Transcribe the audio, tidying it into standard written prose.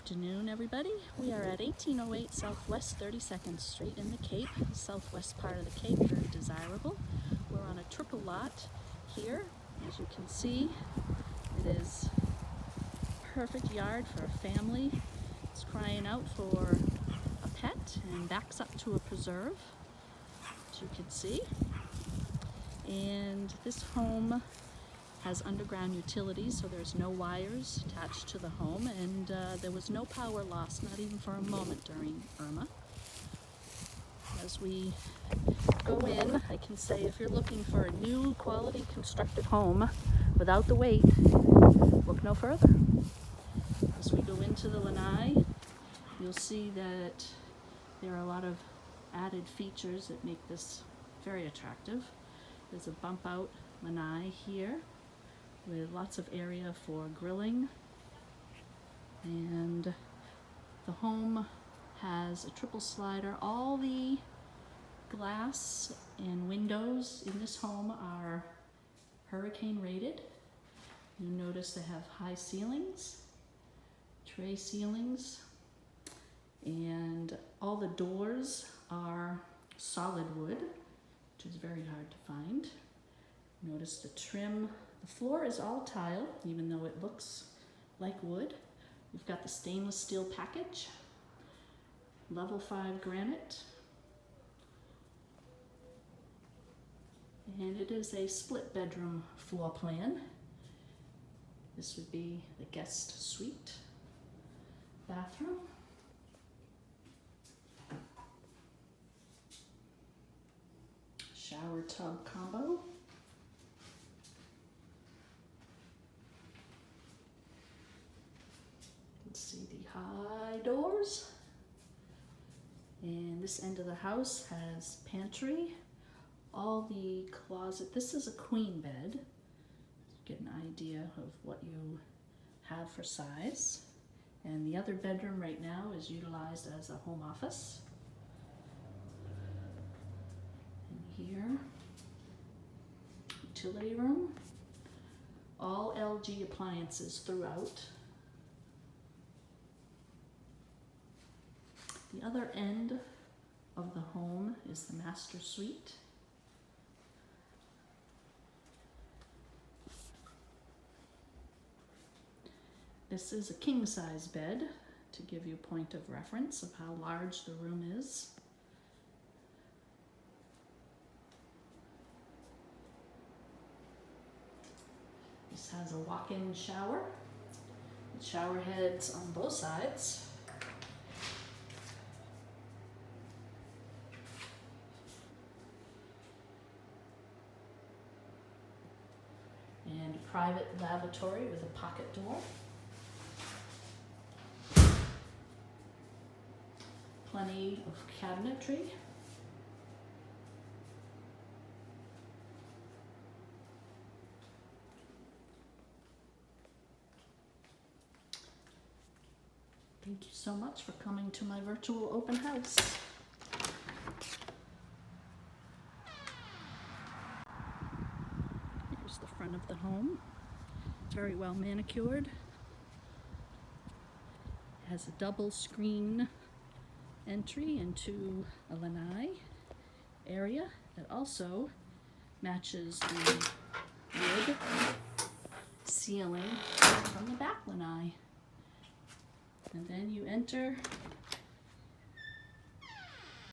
afternoon, everybody. We are at 1808 Southwest 32nd Street in the Cape, the southwest part of the Cape, very desirable. We're on a triple lot here. As you can see, it is a perfect yard for a family. It's crying out for a pet and backs up to a preserve, as you can see. And this home has underground utilities, so there's no wires attached to the home, and there was no power loss, not even for a moment during Irma. As we go in, I can say if you're looking for a new quality constructed home without the wait, look no further. As we go into the lanai, you'll see that there are a lot of added features that make this very attractive. There's a bump out lanai here with lots of area for grilling, and the home has a triple slider. All the glass and windows in this home are hurricane rated. You notice they have high ceilings, tray ceilings, and all the doors are solid wood, which is very hard to find. Notice the trim. The floor is all tile, even though it looks like wood. We've got the stainless steel package, level 5 granite, and it is a split bedroom floor plan. This would be the guest suite bathroom. Shower tub combo. See the high doors, and this end of the house has pantry, all the closet. This is a queen bed. Get an idea of what you have for size. And the other bedroom right now is utilized as a home office. And here, utility room, all LG appliances throughout. The other end of the home is the master suite. This is a king-size bed to give you a point of reference of how large the room is. This has a walk-in shower with shower heads on both sides. And a private lavatory with a pocket door. Plenty of cabinetry. Thank you so much for coming to my virtual open house. Here's the front of the home, very well manicured. It has a double screen entry into a lanai area that also matches the wood ceiling from the back lanai. And then you enter